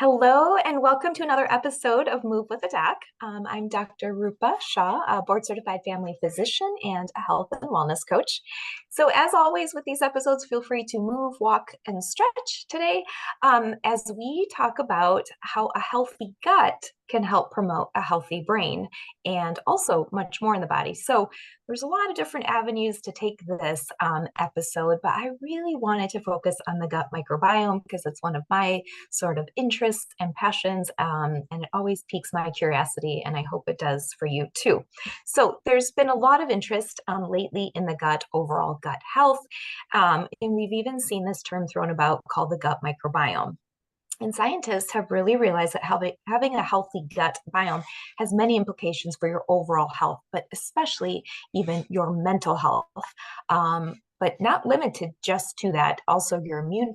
Hello, and welcome to another episode of Move with a Doc. I'm Dr. Roopa Shah, a board certified family physician and a health and wellness coach. So, as always, with these episodes, feel free to move, walk, and stretch today as we talk about how a healthy gut can help promote a healthy brain and also much more in the body. So, there's a lot of different avenues to take this episode, but I really wanted to focus on the gut microbiome because it's one of my sort of interests and passions, and it always piques my curiosity, and I hope it does for you too. So there's been a lot of interest lately in the gut, overall gut health, and we've even seen this term thrown about called the gut microbiome. And scientists have really realized that having a healthy gut biome has many implications for your overall health, but especially even your mental health. But not limited just to that, also your immune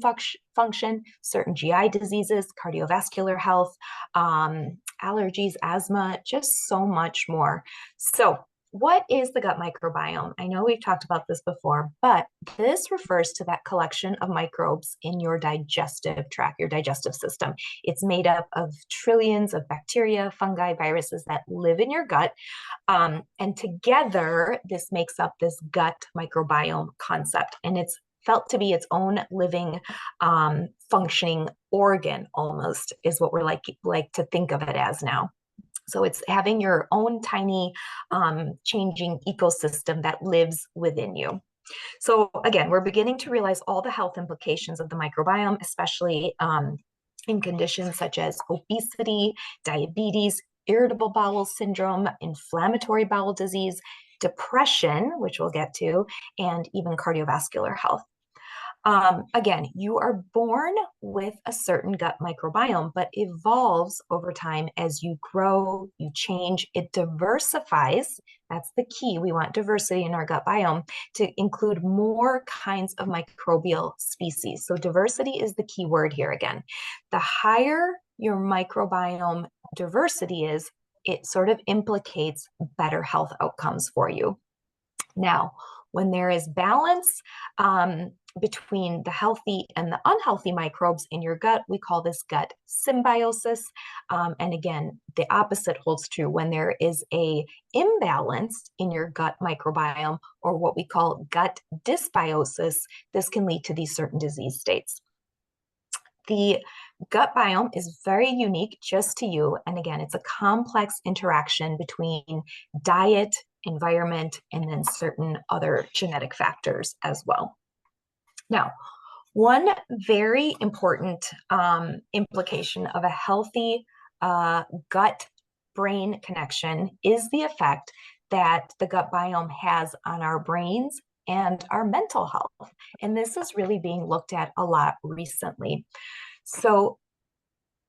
function, certain GI diseases, cardiovascular health, allergies, asthma, just so much more. So, what is the gut microbiome? I know we've talked about this before, but this refers to that collection of microbes in your digestive tract, your digestive system. It's made up of trillions of bacteria, fungi, viruses that live in your gut. And together, this makes up this gut microbiome concept. And it's felt to be its own living, functioning organ almost, is what we're like to think of it as now. So it's having your own tiny changing ecosystem that lives within you. So again, we're beginning to realize all the health implications of the microbiome, especially in conditions such as obesity, diabetes, irritable bowel syndrome, inflammatory bowel disease, depression, which we'll get to, and even cardiovascular health. Again, you are born with a certain gut microbiome, but evolves over time as you grow, you change, it diversifies. That's the key. We want diversity in our gut biome to include more kinds of microbial species. So diversity is the key word here again. The higher your microbiome diversity is, it sort of implicates better health outcomes for you. Now, when there is balance between the healthy and the unhealthy microbes in your gut, we call this gut symbiosis. And again, the opposite holds true. When there is a imbalance in your gut microbiome, or what we call gut dysbiosis, this can lead to these certain disease states. The gut biome is very unique just to you. And again, it's a complex interaction between diet, environment, and then certain other genetic factors as well. Now, one very important implication of a healthy gut-brain connection is the effect that the gut biome has on our brains and our mental health. And this is really being looked at a lot recently. So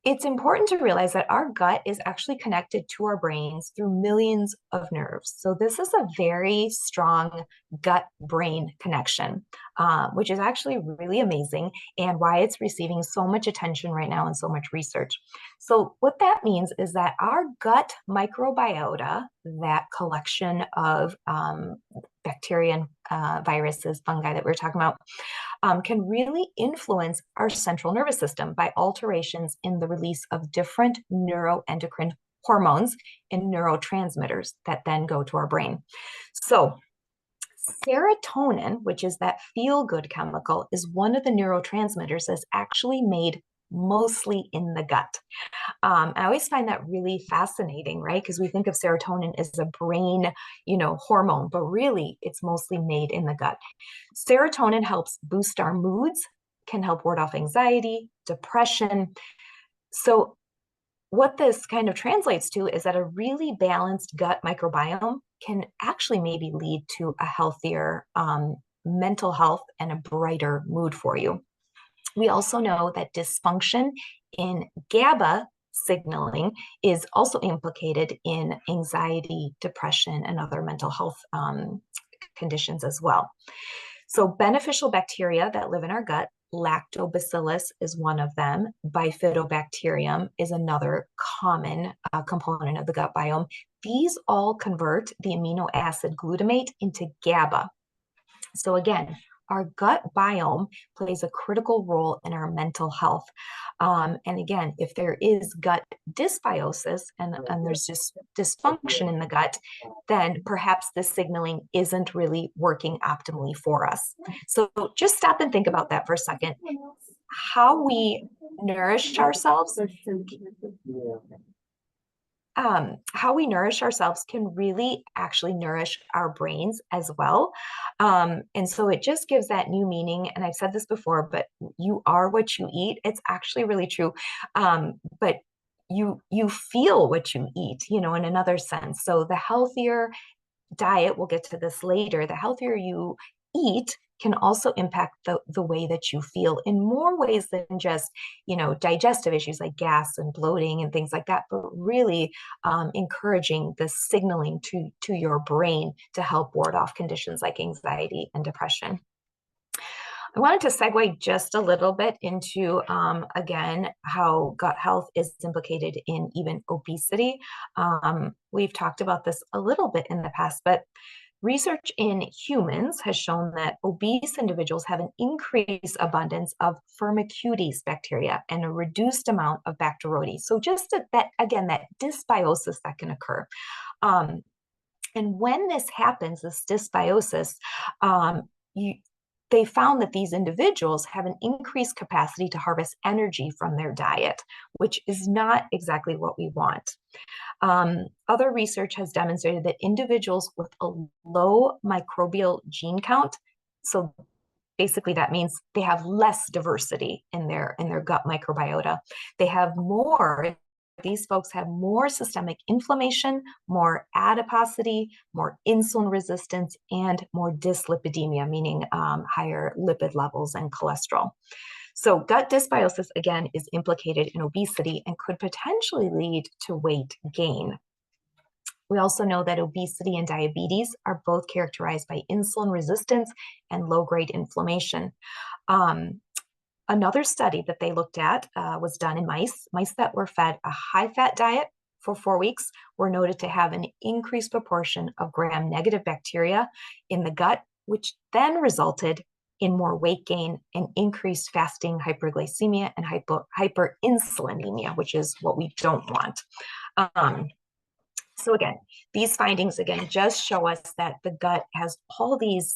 it's important to realize that our gut is actually connected to our brains through millions of nerves. So this is a very strong gut-brain connection, which is actually really amazing and why it's receiving so much attention right now and so much research. So what that means is that our gut microbiota, that collection of bacteria and viruses, fungi that we're talking about, can really influence our central nervous system by alterations in the release of different neuroendocrine hormones and neurotransmitters that then go to our brain. So serotonin, which is that feel-good chemical, is one of the neurotransmitters that's actually made mostly in the gut. I always find that really fascinating, right? Because we think of serotonin as a brain, hormone, but really it's mostly made in the gut. Serotonin helps boost our moods, can help ward off anxiety, depression. So what this kind of translates to is that a really balanced gut microbiome can actually maybe lead to a healthier mental health and a brighter mood for you. We also know that dysfunction in GABA signaling is also implicated in anxiety, depression, and other mental health conditions as well. So beneficial bacteria that live in our gut, lactobacillus is one of them. Bifidobacterium is another common component of the gut biome. These all convert the amino acid glutamate into GABA. So again, our gut biome plays a critical role in our mental health. And again, if there is gut dysbiosis and there's just dysfunction in the gut, then perhaps this signaling isn't really working optimally for us. So just stop and think about that for a second. How we nourish ourselves how we nourish ourselves can really actually nourish our brains as well. And so it just gives that new meaning. And I've said this before, but you are what you eat. It's actually really true. But you feel what you eat, in another sense. So the healthier diet, we'll get to this later, the healthier you eat can also impact the way that you feel in more ways than just, digestive issues like gas and bloating and things like that, but really encouraging the signaling to your brain to help ward off conditions like anxiety and depression. I wanted to segue just a little bit into, again, how gut health is implicated in even obesity. We've talked about this a little bit in the past, but research in humans has shown that obese individuals have an increased abundance of Firmicutes bacteria and a reduced amount of Bacteroides. So just that dysbiosis that can occur. And when this happens, this dysbiosis, they found that these individuals have an increased capacity to harvest energy from their diet, which is not exactly what we want. Other research has demonstrated that individuals with a low microbial gene count, so basically that means they have less diversity in their gut microbiota. These folks have more systemic inflammation, more adiposity, more insulin resistance, and more dyslipidemia, meaning higher lipid levels and cholesterol. So gut dysbiosis, again, is implicated in obesity and could potentially lead to weight gain. We also know that obesity and diabetes are both characterized by insulin resistance and low-grade inflammation. Another study that they looked at was done in mice. Mice that were fed a high-fat diet for 4 weeks were noted to have an increased proportion of gram-negative bacteria in the gut, which then resulted in more weight gain and increased fasting hyperglycemia and hyperinsulinemia, which is what we don't want. So again, these findings, just show us that the gut has all these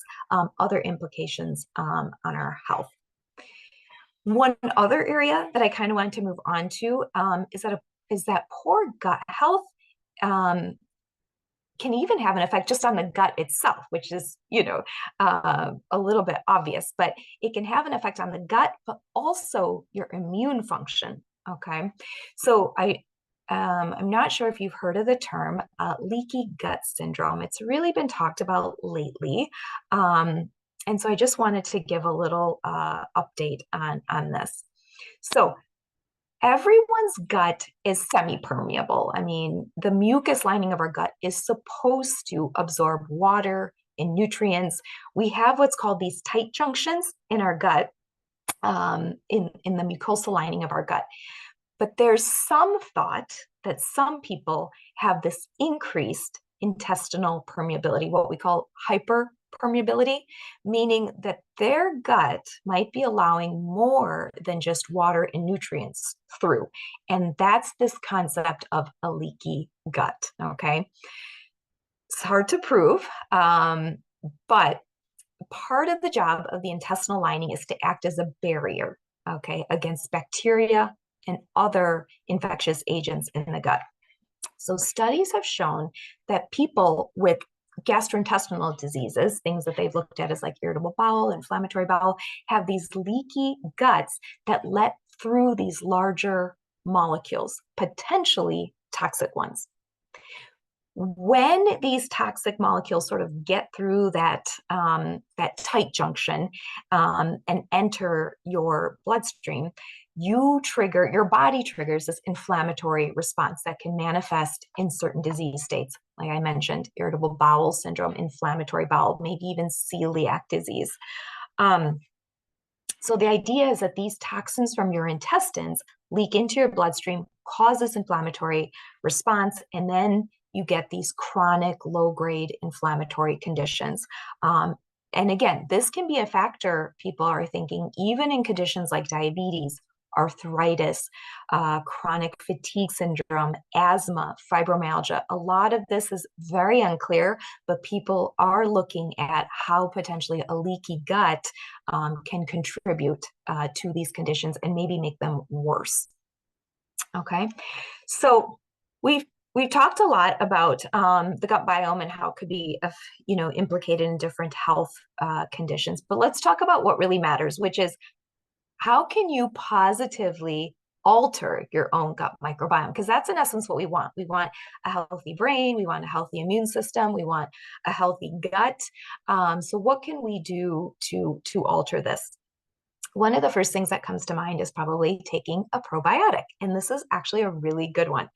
other implications on our health. One other area that I kind of wanted to move on to is that poor gut health can even have an effect just on the gut itself, which is, a little bit obvious, but it can have an effect on the gut, but also your immune function. Okay. So I'm not sure if you've heard of the term leaky gut syndrome. It's really been talked about lately. And so I just wanted to give a little update on this. So everyone's gut is semi-permeable. I mean, the mucus lining of our gut is supposed to absorb water and nutrients. We have what's called these tight junctions in our gut, in the mucosal lining of our gut. But there's some thought that some people have this increased intestinal permeability, what we call hyperpermeability, meaning that their gut might be allowing more than just water and nutrients through. And that's this concept of a leaky gut, okay? It's hard to prove, but part of the job of the intestinal lining is to act as a barrier, okay, against bacteria and other infectious agents in the gut. So studies have shown that people with gastrointestinal diseases, things that they've looked at as like irritable bowel, inflammatory bowel, have these leaky guts that let through these larger molecules, potentially toxic ones. When these toxic molecules sort of get through that tight junction and enter your bloodstream, your body triggers this inflammatory response that can manifest in certain disease states. Like I mentioned, irritable bowel syndrome, inflammatory bowel, maybe even celiac disease. So the idea is that these toxins from your intestines leak into your bloodstream, cause this inflammatory response, and then you get these chronic low-grade inflammatory conditions. And again, this can be a factor, people are thinking, even in conditions like diabetes, arthritis, chronic fatigue syndrome, asthma, fibromyalgia. A lot of this is very unclear, but people are looking at how potentially a leaky gut can contribute to these conditions and maybe make them worse. Okay, so we've talked a lot about the gut biome and how it could be, implicated in different health conditions. But let's talk about what really matters, which is how can you positively alter your own gut microbiome? Because that's in essence what we want. We want a healthy brain, we want a healthy immune system, we want a healthy gut. So what can we do to alter this? One of the first things that comes to mind is probably taking a probiotic. And this is actually a really good one.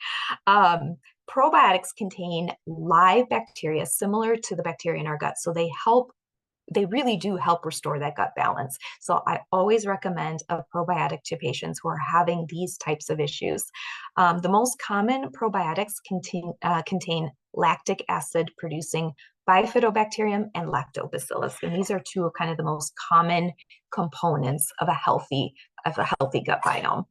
Probiotics contain live bacteria similar to the bacteria in our gut. So they really do help restore that gut balance. So I always recommend a probiotic to patients who are having these types of issues. The most common probiotics contain lactic acid producing bifidobacterium and lactobacillus. And these are two of kind of the most common components of a healthy gut biome.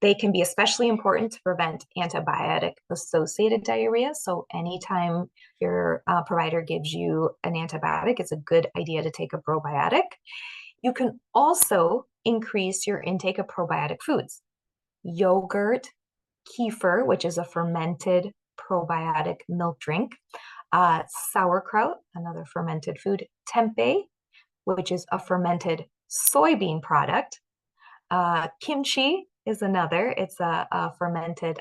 They can be especially important to prevent antibiotic-associated diarrhea. So anytime your provider gives you an antibiotic, it's a good idea to take a probiotic. You can also increase your intake of probiotic foods. Yogurt, kefir, which is a fermented probiotic milk drink, sauerkraut, another fermented food, tempeh, which is a fermented soybean product, kimchi is another. It's a fermented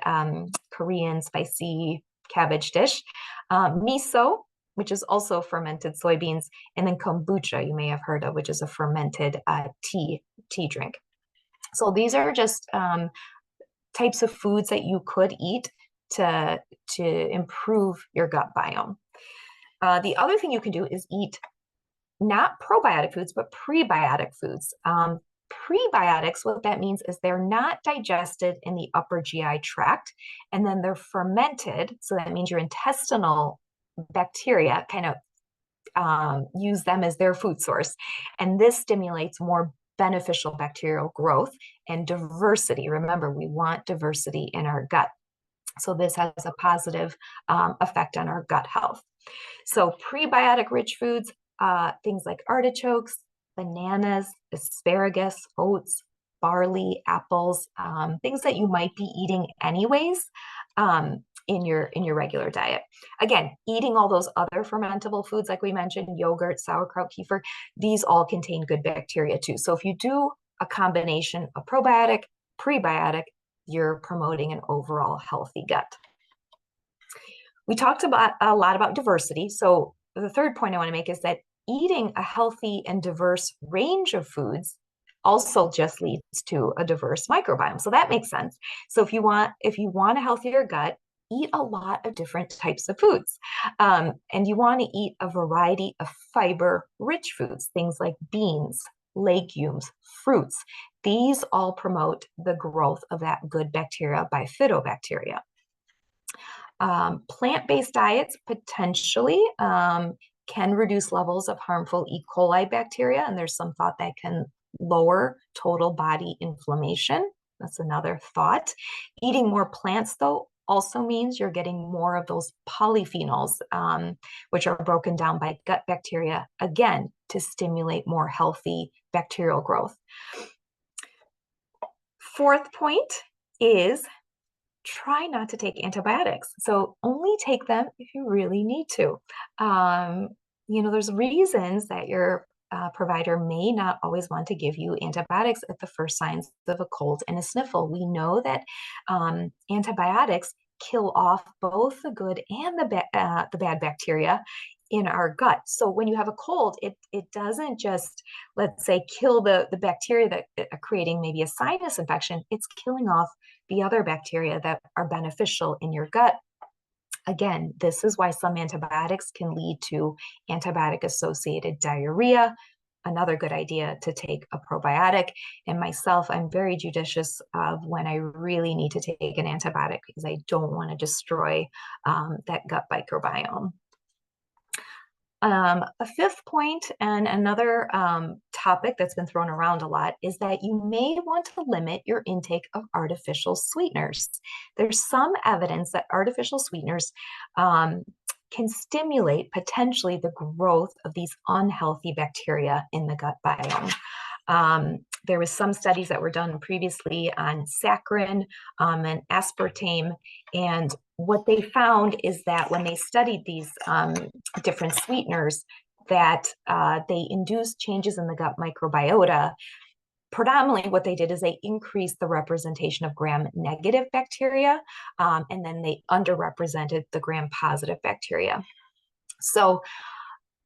Korean spicy cabbage dish. Miso, which is also fermented soybeans, and then kombucha, you may have heard of, which is a fermented tea drink. So these are just types of foods that you could eat to improve your gut biome. The other thing you can do is eat not probiotic foods, but prebiotic foods. Prebiotics, what that means is they're not digested in the upper GI tract, and then they're fermented. So that means your intestinal bacteria kind of use them as their food source. And this stimulates more beneficial bacterial growth and diversity. Remember, we want diversity in our gut. So this has a positive effect on our gut health. So prebiotic rich foods, things like artichokes, bananas, asparagus, oats, barley, apples, things that you might be eating anyways in your regular diet. Again, eating all those other fermentable foods like we mentioned, yogurt, sauerkraut, kefir, these all contain good bacteria too. So if you do a combination of probiotic, prebiotic, you're promoting an overall healthy gut. We talked about a lot about diversity. So the third point I want to make is that eating a healthy and diverse range of foods also just leads to a diverse microbiome. So that makes sense. So if you want a healthier gut, eat a lot of different types of foods. And you want to eat a variety of fiber-rich foods, things like beans, legumes, fruits. These all promote the growth of that good bacteria, bifidobacteria. Plant-based diets potentially can reduce levels of harmful E. coli bacteria, and there's some thought that can lower total body inflammation. That's another thought. Eating more plants, though, also means you're getting more of those polyphenols, which are broken down by gut bacteria, again, to stimulate more healthy bacterial growth. Fourth point is try not to take antibiotics. So only take them if you really need to. There's reasons that your provider may not always want to give you antibiotics at the first signs of a cold and a sniffle. We know that antibiotics kill off both the good and the bad bacteria in our gut. So when you have a cold, it doesn't just, let's say, kill the bacteria that are creating maybe a sinus infection. It's killing off the other bacteria that are beneficial in your gut. Again, this is why some antibiotics can lead to antibiotic-associated diarrhea. Another good idea to take a probiotic. And myself, I'm very judicious of when I really need to take an antibiotic because I don't want to destroy that gut microbiome. A fifth point and another topic that's been thrown around a lot is that you may want to limit your intake of artificial sweeteners. There's some evidence that artificial sweeteners can stimulate potentially the growth of these unhealthy bacteria in the gut biome. There was some studies that were done previously on saccharin and aspartame, and what they found is that when they studied these different sweeteners, that they induced changes in the gut microbiota. Predominantly, what they did is they increased the representation of gram-negative bacteria, and then they underrepresented the gram-positive bacteria. So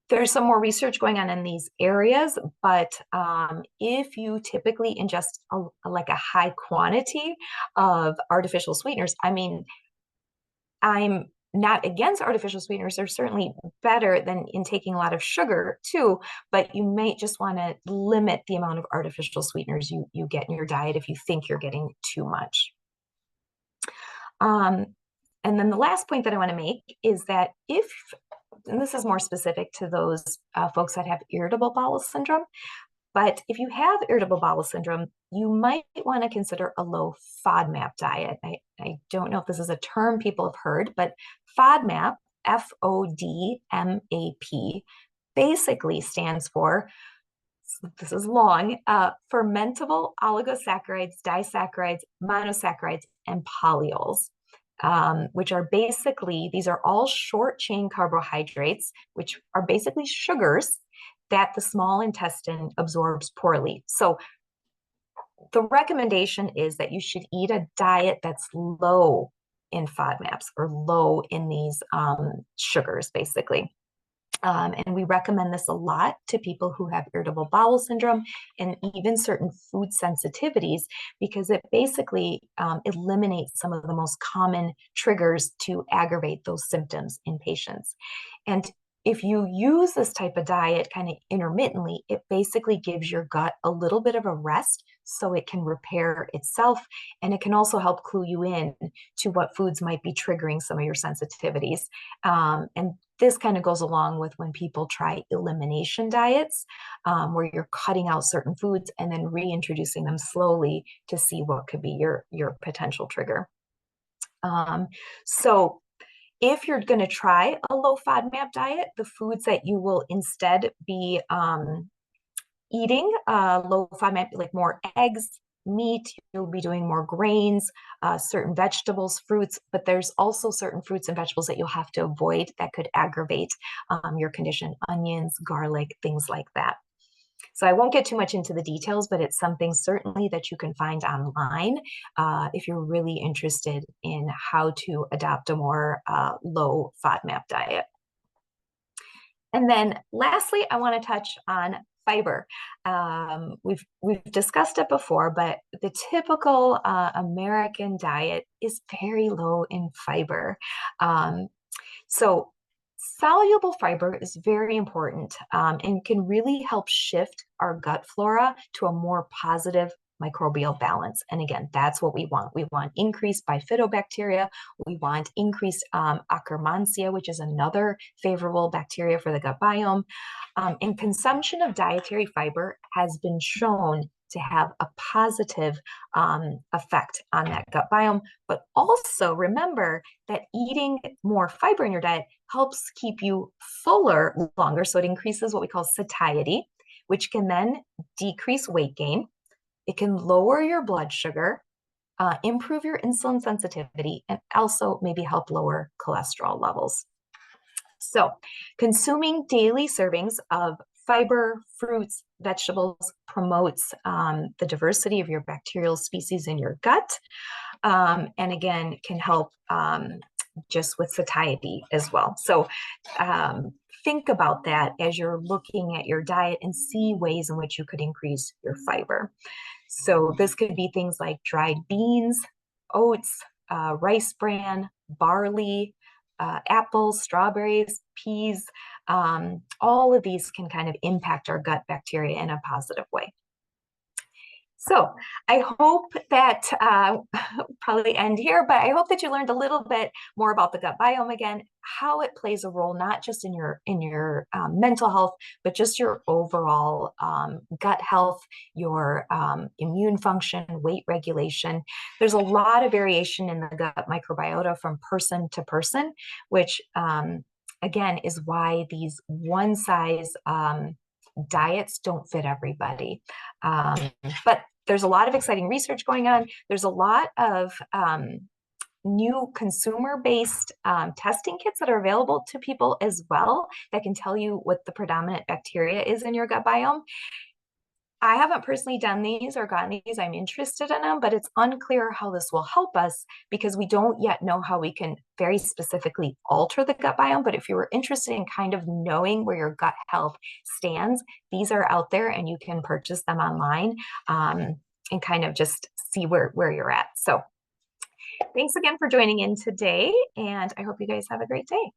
there's some more research going on in these areas, but if you typically ingest like a high quantity of artificial sweeteners, I mean, I'm not against artificial sweeteners. They're certainly better than in taking a lot of sugar too, but you may just want to limit the amount of artificial sweeteners you get in your diet if you think you're getting too much. And then the last point that I want to make is that if, and this is more specific to those folks that have irritable bowel syndrome, but if you have irritable bowel syndrome, you might want to consider a low FODMAP diet. I don't know if this is a term people have heard, but FODMAP, FODMAP, basically stands for, this is long, fermentable oligosaccharides, disaccharides, monosaccharides, and polyols. Which are basically, these are all short chain carbohydrates, which are basically sugars that the small intestine absorbs poorly. So the recommendation is that you should eat a diet that's low in FODMAPs or low in these sugars, basically. And we recommend this a lot to people who have irritable bowel syndrome and even certain food sensitivities, because it basically eliminates some of the most common triggers to aggravate those symptoms in patients. And if you use this type of diet kind of intermittently, it basically gives your gut a little bit of a rest so it can repair itself. And it can also help clue you in to what foods might be triggering some of your sensitivities. And this kind of goes along with when people try elimination diets, where you're cutting out certain foods and then reintroducing them slowly to see what could be your potential trigger. So if you're going to try a low FODMAP diet, the foods that you will instead be eating low FODMAP, like more eggs, meat, you'll be doing more grains, certain vegetables, fruits, but there's also certain fruits and vegetables that you'll have to avoid that could aggravate your condition, onions, garlic, things like that. So I won't get too much into the details, but it's something certainly that you can find online if you're really interested in how to adopt a more low FODMAP diet. And then lastly, I want to touch on fiber. We've discussed it before, but the typical American diet is very low in fiber. So soluble fiber is very important and can really help shift our gut flora to a more positive microbial balance. And again, that's what we want. We want increased bifidobacteria. We want increased Akkermansia, which is another favorable bacteria for the gut biome. And consumption of dietary fiber has been shown to have a positive effect on that gut biome. But also remember that eating more fiber in your diet helps keep you fuller longer. So it increases what we call satiety, which can then decrease weight gain. It can lower your blood sugar, improve your insulin sensitivity, and also maybe help lower cholesterol levels. So consuming daily servings of fiber, fruits, vegetables promotes the diversity of your bacterial species in your gut. And again, can help just with satiety as well. So think about that as you're looking at your diet and see ways in which you could increase your fiber. So this could be things like dried beans, oats, rice bran, barley, apples, strawberries, peas. All of these can kind of impact our gut bacteria in a positive way. So I hope that probably end here, but I hope that you learned a little bit more about the gut biome again, how it plays a role not just in your mental health, but just your overall gut health, your immune function, weight regulation. There's a lot of variation in the gut microbiota from person to person, which again is why these one size diets don't fit everybody. But there's a lot of exciting research going on. There's a lot of new consumer-based testing kits that are available to people as well that can tell you what the predominant bacteria is in your gut biome. I haven't personally done these or gotten these. I'm interested in them, but it's unclear how this will help us because we don't yet know how we can very specifically alter the gut biome. But if you were interested in kind of knowing where your gut health stands, these are out there and you can purchase them online and kind of just see where you're at. So thanks again for joining in today, and I hope you guys have a great day.